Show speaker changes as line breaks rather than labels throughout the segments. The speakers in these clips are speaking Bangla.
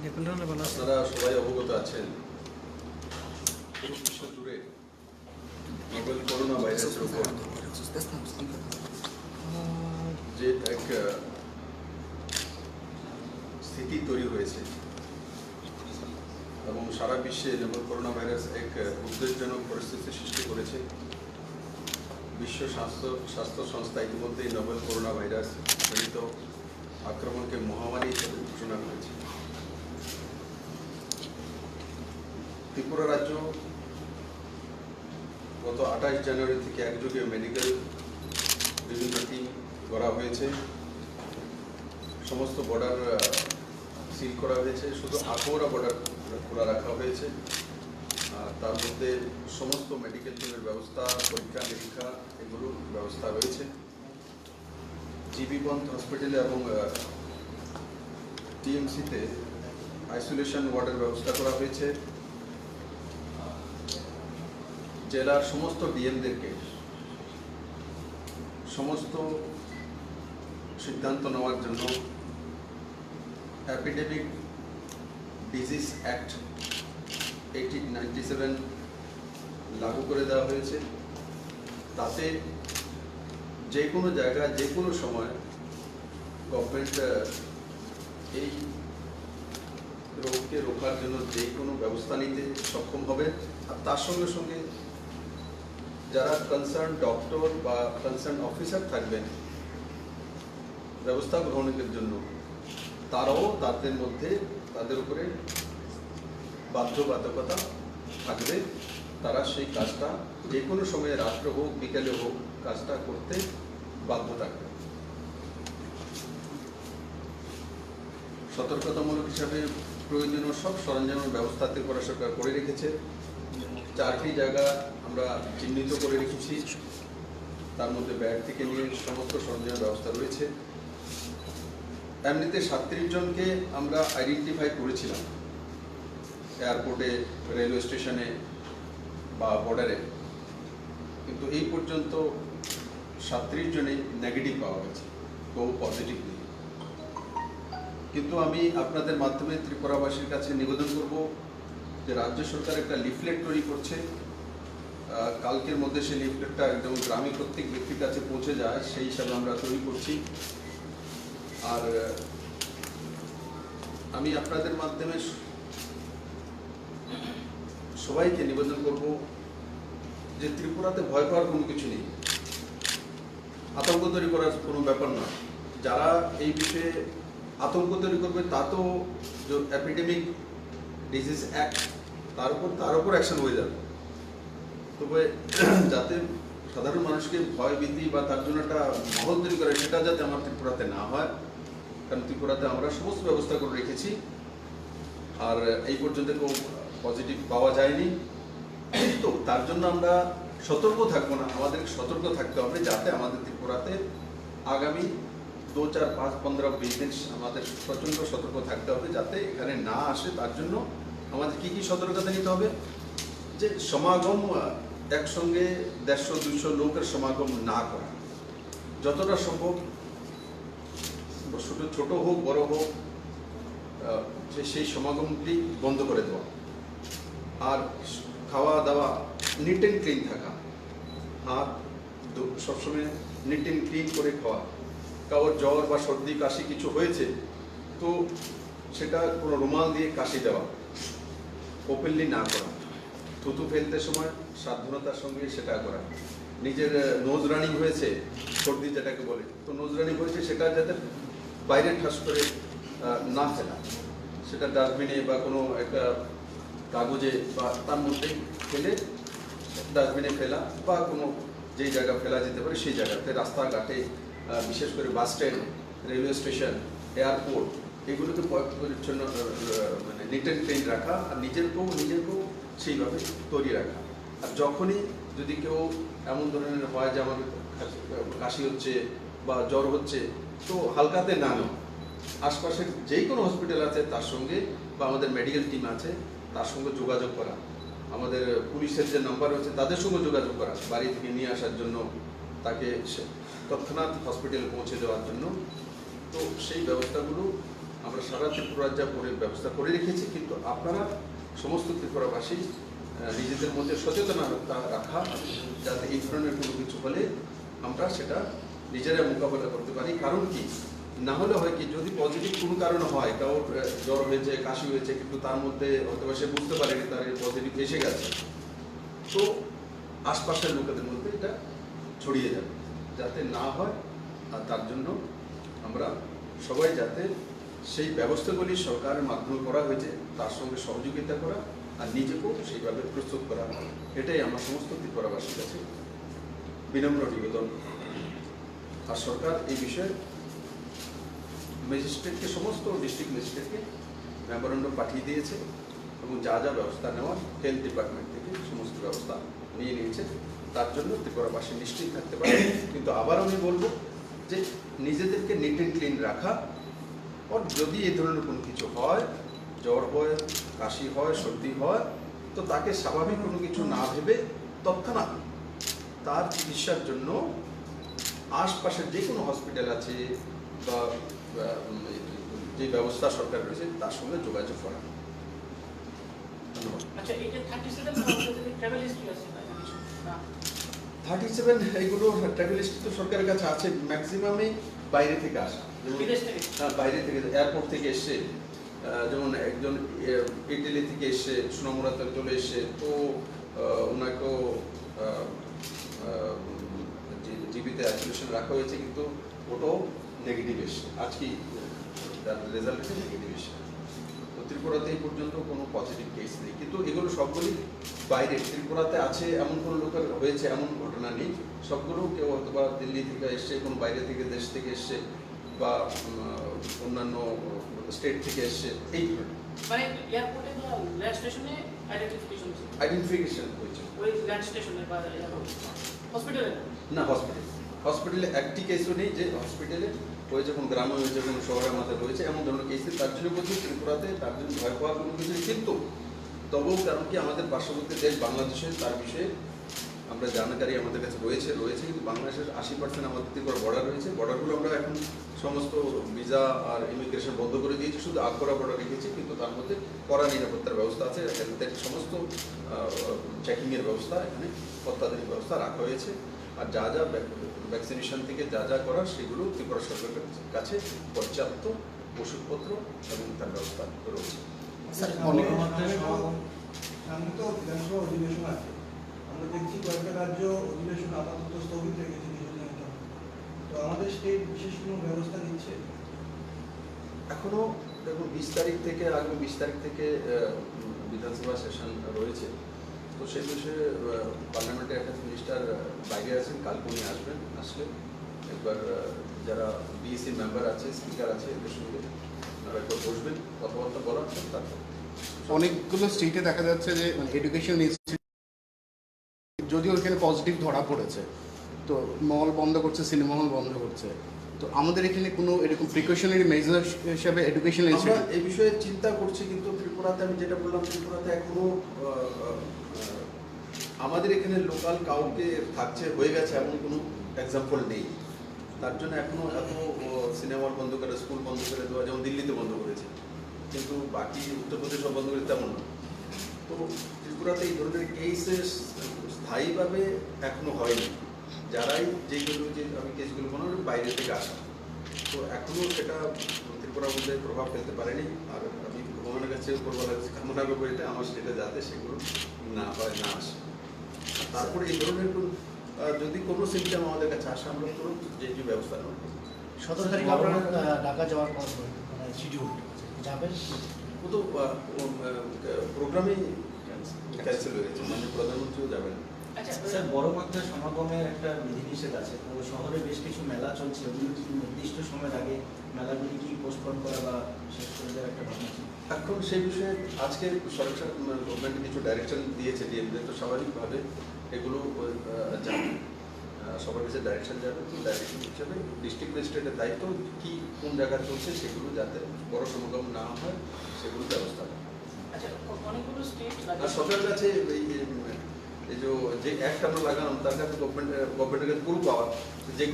আপনারা সবাই অবগত আছেন পুরো বিশ্ব জুড়ে নোবেল করোনা ভাইরাসের উপর যে এক স্থিতি তৈরি হয়েছে এবং সারা বিশ্বে নোবেল করোনা ভাইরাস এক উদ্বেগজনক পরিস্থিতির সৃষ্টি করেছে। বিশ্ব স্বাস্থ্য সংস্থা ইতিমধ্যেই নোবেল করোনা ভাইরাস জনিত আক্রমণকে মহামারী হিসেবে ঘোষণা করেছে। ত্রিপুরা রাজ্য গত 28 জানুয়ারি থেকে একযোগে মেডিকেল বিভিন্ন টিম করা হয়েছে। সমস্ত বর্ডার সিল করা হয়েছে, শুধু আখাউড়া বর্ডার খোলা রাখা হয়েছে। তার মধ্যে সমস্ত মেডিকেল টিমের ব্যবস্থা, পরীক্ষা নিরীক্ষা এগুলোর ব্যবস্থা রয়েছে। জিবি পন্থ হসপিটালে এবং টিএমসিতে আইসোলেশন ওয়ার্ডের ব্যবস্থা করা হয়েছে। জেলার সমস্ত ডিএমদেরকে সমস্ত সিদ্ধান্ত নেওয়ার জন্য এপিডেমিক ডিজিজ অ্যাক্ট 1897 লাগু করে দেওয়া হয়েছে। তাতে যে কোনো জায়গায় যে কোনো সময় গভর্নমেন্ট এই রোগকে রোখার জন্য যে কোনো ব্যবস্থা নিতে সক্ষম হবে। আর তার সঙ্গে সঙ্গে যারা কনসার্ন ডক্টর বা কনসার্ন অফিসার থাকবেন ব্যবস্থা গ্রহণের জন্য, তারাও তাদের উপরে বাধ্যবাধকতা থাকবে। তারা সেই কাজটা যে কোনো সময়ে রাত্রে হোক বিকেলে হোক কাজটা করতে বাধ্য থাকবে। সতর্কতামূলক হিসাবে প্রয়োজনীয় সব সরঞ্জামের ব্যবস্থা ত্রিপুরা সরকার করে রেখেছে। 4টি জায়গা আমরা চিহ্নিত করে রেখেছি, তার মধ্যে ব্যাগ থেকে নিয়ে সমস্ত সরঞ্জামের ব্যবস্থা রয়েছে। এমনিতে 37 জনকে আমরা আইডেন্টিফাই করেছিলাম এয়ারপোর্টে, রেলওয়ে স্টেশনে বা বর্ডারে, কিন্তু এই পর্যন্ত 37 জনেই নেগেটিভ পাওয়া গেছে, কেউ পজিটিভ নেই। কিন্তু আমি আপনাদের মাধ্যমে ত্রিপুরাবাসীর কাছে নিবেদন করব যে রাজ্য সরকার একটা লিফলেট তৈরি করছে। কালকের মধ্যে সেই লিফলেটটা একদম গ্রামে প্রত্যেক ব্যক্তির কাছে পৌঁছে যায়, সেই হিসাবে আমরা তৈরি করছি। আর আমি আপনাদের মাধ্যমে সবাইকে নিবেদন করব যে ত্রিপুরাতে ভয় পাওয়ার কোনো কিছু নেই, আতঙ্ক তৈরি করার কোনো ব্যাপার না। যারা এই বিষয়ে আতঙ্ক তৈরি করবে তা তো যে এপিডেমিক ডিজিজ অ্যাক্ট তার উপর অ্যাকশন হয়ে যাবে। তবে যাতে সাধারণ মানুষকে ভয় ভীতি বা তার জন্য একটা মহল তৈরি করে, সেটা যাতে আমার ত্রিপুরাতে না হয়। কারণ ত্রিপুরাতে আমরা সমস্ত ব্যবস্থা করে রেখেছি, আর এই পর্যন্ত কেউ পজিটিভ পাওয়া যায়নি। তো তার জন্য আমরা সতর্ক থাকবো না, আমাদের সতর্ক থাকতে হবে যাতে আমাদের ত্রিপুরাতে আগামী 2, 4, 5, 15, 20 দিন আমাদের প্রচণ্ড সতর্ক থাকতে হবে যাতে এখানে না আসে। তার জন্য আমাদের কি সতর্কতা নিতে হবে? যে সমাগম একসঙ্গে 150-200 লোকের সমাগম না করা, যতটা সম্ভব ছোট হোক বড় হোক সেই সমাগমটি বন্ধ করে দেওয়া। আর খাওয়া দাওয়া নিট অ্যান্ড ক্লিন থাকা, হাত সবসময় নিট অ্যান্ড ক্লিন করে খাওয়া। কারোর জ্বর বা সর্দি কাশি কিছু হয়েছে তো সেটা কোনো রুমাল দিয়ে কাশি দেওয়া, ওপেনলি না করা। থুতু ফেলতে সময় সাবধানতার সঙ্গে সেটা করা। নিজের নোজ রানিং হয়েছে, সর্দি যেটাকে বলে, তো নোজ রানিং হয়েছে সেটা যাতে বাইরে ঠাস করে না ফেলা, সেটা ডাস্টবিনে বা কোনো একটা কাগজে বা তার মধ্যে ফেলে ডাস্টবিনে ফেলা, বা কোনো যেই জায়গা ফেলা যেতে পারে সেই জায়গাতে, রাস্তাঘাটে, বিশেষ করে bus stand, railway station, airport, এগুলোকে পরিচ্ছন্ন মানে নিট অ্যান্ড ক্লিন রাখা। আর নিজেরকেও সেইভাবে তৈরি রাখা। আর যখনই যদি কেউ এমন ধরনের হয় যে আমার কাশি হচ্ছে বা জ্বর হচ্ছে, তো হালকাতে না নেওয়া। আশপাশের যেই কোনো হসপিটাল আছে তার সঙ্গে, বা আমাদের মেডিকেল টিম আছে তার সঙ্গে যোগাযোগ করা, আমাদের পুলিশের যে নাম্বার রয়েছে তাদের সঙ্গে যোগাযোগ করা, বাড়ি থেকে নিয়ে আসার জন্য, তাকে তৎক্ষণাৎ হসপিটালে পৌঁছে দেওয়ার জন্য। তো সেই ব্যবস্থাগুলো আমরা সারা ত্রিপুরা যা করে ব্যবস্থা করে রেখেছি, কিন্তু আপনারা সমস্ত ত্রিপুরাবাসী নিজেদের মধ্যে সচেতনতা রাখা, যাতে এই ধরনের কোনো কিছু হলে আমরা সেটা নিজেরা মোকাবেলা করতে পারি। কারণ কি, না হলে হয় কি, যদি পজিটিভ কোনো কারণে হয়, কারোর জ্বর হয়েছে, কাশি হয়েছে, কিন্তু তার মধ্যে হয়তো সে বুঝতে পারেনি তার পজিটিভ এসে গেছে, তো আশপাশের লোকেদের মধ্যে এটা ছড়িয়ে যাবে, যাতে না হয়। আর তার জন্য আমরা সবাই যাতে সেই ব্যবস্থাগুলি সরকারের মাধ্যমে করা হয়েছে তার সঙ্গে সহযোগিতা করা আর নিজেকেও সেইভাবে প্রস্তুত করা, এটাই আমার সমস্ত ত্রিপুরাবাসীর কাছে বিনম্র নিবেদন। আর সরকার এই বিষয়ে ম্যাজিস্ট্রেটকে, সমস্ত ডিস্ট্রিক্ট ম্যাজিস্ট্রেটকে মেমোরেন্ডাম পাঠিয়ে দিয়েছে এবং যা যা ব্যবস্থা নেওয়ার হেলথ ডিপার্টমেন্ট থেকে সমস্ত ব্যবস্থা নিয়ে নিয়েছে। তার জন্য ত্রিপুরাবাসী নিশ্চিত থাকতে পারে। কিন্তু আবার আমি বলবো যে নিজেদেরকে নিট অ্যান্ড ক্লিন রাখা, আর যদি এই ধরনের কোনো কিছু হয়, জ্বর হয়, কাশি হয়, সর্দি হয়, তো তাকে স্বাভাবিক কোনো কিছু না ভেবে তৎক্ষণাৎ তার চিকিৎসার জন্য আশপাশের যে কোনো হসপিটাল আছে বা যে ব্যবস্থা সরকার রয়েছে তার সঙ্গে যোগাযোগ করা। ধন্যবাদ।
আচ্ছা, এই যে 37 ট্রাভেল হিস্ট্রি আছে না?
37 এইগুলো ট্রাভেল হিস্ট্রি তো সরকারের কাছে আছে, ম্যাক্সিমামই বাইরে থেকে আসা,
বিদেশ থেকে।
বাইরে থেকে, এয়ারপোর্ট থেকে এসে, যেমন একজন ইটালি থেকে এসে সোনামুড়াতে চলে এসে, তো ওনাকেও জীবিত আইসোলেশন রাখা হয়েছে, কিন্তু ওটাও নেগেটিভ এসে, আজকে তার রেজাল্ট নেগেটিভ এসে। তো ত্রিপুরাতে এই পর্যন্ত কোনো পজিটিভ কেস নেই, কিন্তু এগুলো সবগুলি বাইরে। ত্রিপুরাতে আছে এমন কোনো লোকের হয়েছে এমন ঘটনা নেই, সবগুলো কেউ অথবা দিল্লি থেকে এসছে, কোনো বাইরে থেকে, দেশ থেকে এসছে, বা অন্যান্য স্টেট থেকে এসছে, এই ধরনের।
মানে এয়ারপোর্টে বা ল্যান্ড স্টেশনে
আইডেন্টিফিকেশন হয়েছে।
ওই ল্যান্ড স্টেশনে বা হসপিটালে
না, হসপিটালে একটি কেসও নেই যে হসপিটালে হয়েছে, কোনো গ্রামে হয়েছে, কোনো শহরের মাথায় রয়েছে এমন ধরনের কেস। তার জন্য বলছি ত্রিপুরাতে তার জন্য ভয় পাওয়ার কোনো কিছু, কিন্তু তবুও কারণ কি আমাদের পার্শ্ববর্তী দেশ বাংলাদেশে তার বিষয়ে আমরা জানাকারি আমাদের কাছে রয়েছে, কিন্তু বাংলাদেশের 80% আমাদের ত্রিপুরা বর্ডার রয়েছে। বর্ডারগুলো আমরা এখন সমস্ত ভিসা আর ইমিগ্রেশন বন্ধ করে দিয়েছি, শুধু আগরা বর্ডার রেখেছি, কিন্তু তার মধ্যে কড়া নিরাপত্তার ব্যবস্থা আছে, হেলথের সমস্ত চেকিংয়ের ব্যবস্থা, এখানে অত্যাধুনিক ব্যবস্থা রাখা হয়েছে। আর যা যা ভ্যাকসিনেশন থেকে যা যা করার সেগুলো ত্রিপুরা সরকারের কাছে পর্যাপ্ত ওষুধপত্র এবং তার ব্যবস্থা রয়েছে।
সামনে তো বিধানসভা অধিবেশন আছে, আমরা দেখছি কয়েকটা রাজ্য অধিবেশন আপাতত স্থগিত রেখেছে কিছুদিনের জন্য, তো আমাদের স্টেট বিশেষ কোনো ব্যবস্থা নিচ্ছে?
এখনো দেখুন 20 তারিখ থেকে, আগামী 20 তারিখ থেকে বিধানসভা সেশন রয়েছে, তো সেই বিষয়ে পার্লামেন্টের একটা মিনিস্টার বাইরে আছেন, কালকে উনি আসলে একবার যারা বিএসসি মেম্বার আছে, স্পিকার আছে, এদের সঙ্গে ওনারা একবার বসবেন, কথাবার্তা বলার জন্য। তারপর
অনেকগুলো স্টেটে দেখা যাচ্ছে যে এডুকেশন ইনস্টিটিউট যদিও এখানে পজিটিভ ধরা পড়েছে, তো মল বন্ধ করছে, সিনেমা হল বন্ধ করছে, তো আমাদের এখানে কোনো এরকম প্রিকশনারি মেজার হিসাবে এডুকেশন
আমরা এই বিষয়ে চিন্তা করছি, কিন্তু ত্রিপুরাতে আমি যেটা বললাম, ত্রিপুরাতে এখনো আমাদের এখানে লোকাল কাউকে থাকছে হয়ে গেছে এমন কোনো এক্সাম্পল নেই। তার জন্য এখনো এত সিনেমা বন্ধ করে, স্কুল বন্ধ করে দেওয়া, যেমন দিল্লিতে বন্ধ করেছে, কিন্তু বাকি উত্তরপ্রদেশও বন্ধ করেছে তেমন না। তো ত্রিপুরাতে এই ধরনের কেসেস স্থায়ীভাবে এখনো হয়নি। যারাই যেগুলো যে আমি কেসগুলো মনে হয় বাইরে থেকে আসা, তো এখনো সেটা ত্রিপুরার মধ্যে প্রভাব ফেলতে পারেনি। আর আমি ভগবানের কাছে কামনা করবো এটা আমার স্টেটে যাতে সেগুলো না হয়, না আসে। তারপরে এই ধরনের যদি কোনো সিমটম আমাদের কাছে আসে, আমরা তুরন্ত যে যে ব্যবস্থা নেব।
17 তারিখ আপনার ঢাকা যাওয়ার মানে শিডিউল যাবেন?
ও তো প্রোগ্রামেই ক্যান্সেল হয়ে গেছে, মানে প্রধানমন্ত্রীও যাবেন।
আচ্ছা
স্যার, বড় মাত্রায় সমাগমের একটা বিধিনিষেধ আছে, তো শহরে বেশ কিছু মেলা চলছে, ওগুলো কি নির্দিষ্ট সময়ের আগে মেলাগুলি কি পোস্টপোন করা বা শেষ করে দেওয়ার একটা ভাবনা আছে?
এখন সেই বিষয়ে আজকে সরকার গভর্নমেন্ট কিছু ডাইরেকশন দিয়েছে ডিএমদের, তো স্বাভাবিকভাবে এগুলো যাবে, সবার কাছে ডাইরেকশন যাবে। তো ডাইরেকশন হিসাবে ডিস্ট্রিক্ট ম্যাজিস্ট্রেটের দায়িত্ব কি কোন জায়গায় চলছে সেগুলো যাতে বড় সমাগম না হয় সেগুলো ব্যবস্থা নেয়।
আচ্ছা, অনেকগুলো স্টেট
আর সরকারের কাছে এই যে অ্যাক্ট আমরা লাগালাম, তার কাছে গভর্নমেন্টের কাছে পুরো পাওয়ার, যে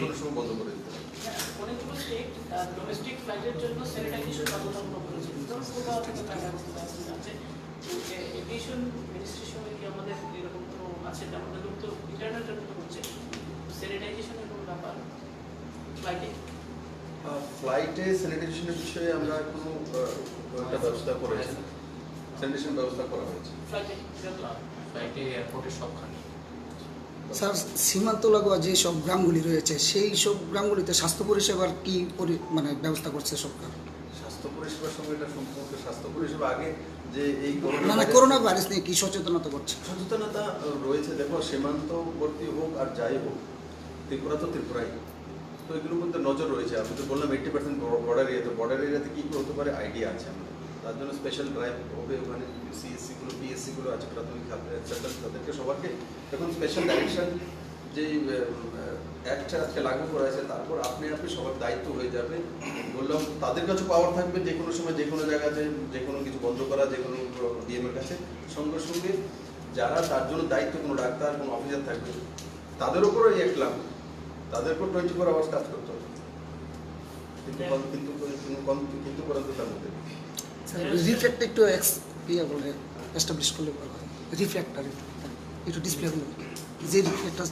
কোনো সময় বন্ধ করে দিতে হবে।
অনেকগুলো স্টেট ডোমেস্টিক ফ্লাইটের জন্য স্যানিটাইজেশন বাধ্যতামূলক করেছে। যেমন কলকাতা থেকে ফ্লাইট আছে, তো এভিয়েশন মিনিস্ট্রির সঙ্গে কি আমাদের এরকম কোনো আছে? আমাদের লোক তো ইন্টারনেটের মতো করছে, স্যানিটাইজেশনের কোনো ব্যাপার ফ্লাইটে?
ফ্লাইটে স্যানিটেশনের বিষয়ে আমরা কোনো একটা ব্যবস্থা করেছি, স্যানিটেশন ব্যবস্থা করা হয়েছে।
ফ্লাইটে
ফ্লাইটে এয়ারপোর্টে সবখানে।
স্যার, সীমান্ত লাগোয়া যে সব গ্রামগুলি রয়েছে সেই সব গ্রামগুলিতে স্বাস্থ্য পরিষেবার কি মানে ব্যবস্থা করছে সরকার?
স্বাস্থ্য পরিষেবার সঙ্গে এটা সম্পর্ক, স্বাস্থ্য পরিষেবা আগে যে এই
না, করোনা ভাইরাস নিয়ে কি সচেতনতা করছে?
সচেতনতা রয়েছে। দেখো, সীমান্তবর্তী হোক আর যাই হোক, ত্রিপুরা তো ত্রিপুরাই, তো এগুলোর মধ্যে নজর রয়েছে। আমি তো বললাম 80% বর্ডার এরিয়া, তো বর্ডার এরিয়াতে কী হতে পারে আইডিয়া আছে আমাদের। তার জন্য স্পেশাল ড্রাইভ হবে ওখানে, সিএসসিগুলো পিএসসিগুলো আছে, প্রাথমিক তাদেরকে সবাইকে এখন স্পেশাল ডাইরেকশন যে অ্যাক্টটা আজকে লাগু করা হয়েছে, তারপর আপনি সবার দায়িত্ব হয়ে যাবে। বললাম তাদের কাছে পাওয়ার থাকবে যে কোনো সময় যে কোনো জায়গাতে যে কোনো কিছু বন্ধ করা, যে কোনো ডিএমের কাছে। সঙ্গে সঙ্গে যারা তার জন্য দায়িত্ব, কোনো ডাক্তার কোনো অফিসার থাকবে, তাদের উপরও এই একটা লাগবে, তাদের উপর 24 আওয়ার্স কাজ করতে হবে। কিন্তু পরন্তু তার মধ্যে
রিফ্লেক্ট একটু বলে এস্টাবলিশ করলে ভালো হয়। রিফ্লেক্টার একটু ডিসপ্লে হলে যে রিফ্লেক্টার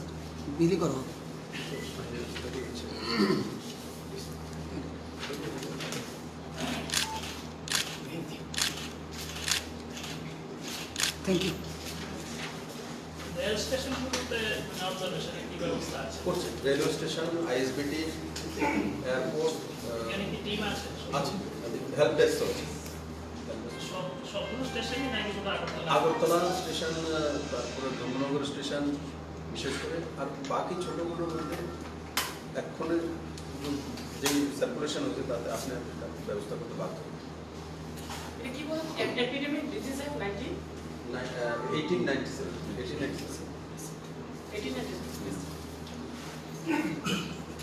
বিলি করা হবে। Thank you.
রেল স্টেশনগুলোতে অবজারভেশনের কি ব্যবস্থা আছে?
করছে রেলওয়ে স্টেশন, আইএসবিটি, এয়ারপোর্ট
এখানে কি টিম আছে?
আছে, হেল্প ডেস্ক আছে।
সবগুলো স্টেশনই নাকি শুধু আগরতলা?
আগরতলা স্টেশন, তারপরে ধর্মনগর স্টেশন বিশেষ করে, আর বাকি ছোটোগুলোর মধ্যে এক্ষণের যে সার্কুলেশন হচ্ছে তাতে আপনি ব্যবস্থা করতে বাধ্য।
এটা কি বলেন, epidemic disease act
1897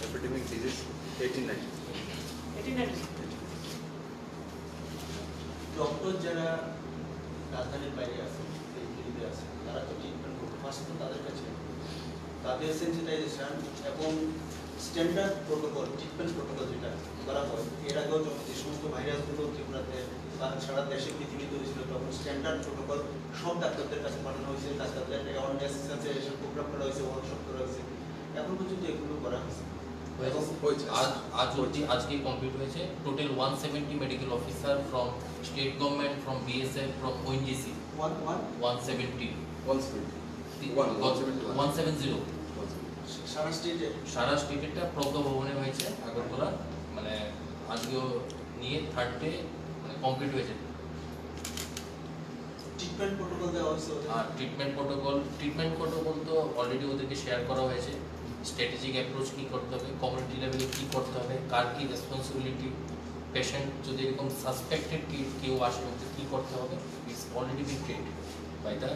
epidemic disease 1897।
Doctor যারা রাজধানীর বাইরে আছে, এই দিল্লিতে আছে, তারা তো ট্রিটমেন্ট করতে ফার্স্ট তো তাদের কাছে তাদের সেন্সিটাইজেশন এবং স্ট্যান্ডার্ড প্রোটোকল, ট্রিটমেন্ট প্রোটোকল যেটা করা হয়, এর আগেও যখন যে সমস্ত ভাইরাসগুলো ত্রিপুরাতে বা সারা দেশে পৃথিবীতে হয়েছিল, তখন স্ট্যান্ডার্ড প্রোটোকল সব ডাক্তারদের কাছে পাঠানো হয়েছে, ডাক্তারদের অ্যাওয়ারনেস সেন্সিটাইজেশন প্রোগ্রাম করা হয়েছে, ওয়ার্কশপ করা হয়েছে। এখন পর্যন্ত এগুলো করা হয়েছে।
আজকে কমপ্লিট হয়েছে। Total 170 medical officer from state government, from BSF, from ONGC. 170
সারা স্টেটে,
সারা স্টেটেরটা প্রজ্ঞা ভবনে হয়েছে আগরতলা, মানে আজকেও নিয়ে থার্ড ডে মানে কমপ্লিট হয়েছে।
ট্রিটমেন্ট প্রোটোকল দেওয়া হয়েছে।
আর ট্রিটমেন্ট প্রোটোকল তো অলরেডি ওদেরকে শেয়ার করা হয়েছে। স্ট্র্যাটেজিক অ্যাপ্রোচ কী করতে হবে, কমিউনিটি লেভেলে কী করতে হবে, কার কী রেসপন্সিবিলিটি, পেশেন্ট যদি এরকম সাসপেক্টেড কেউ আসে কী করতে হবে, it's already been trained by the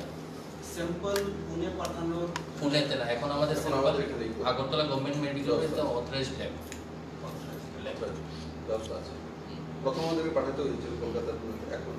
sample Pune পাঠানোর,
পুনেতে না, এখন আমাদের
এখন
স্যাম্পল
আমাদের এখানেই করতে হবে।
Agartala government medical college authorised lab.
ব্যবস্থা আছে। প্রথম আমাদেরকে পাঠাতে হয়েছিল কলকাতার, এখন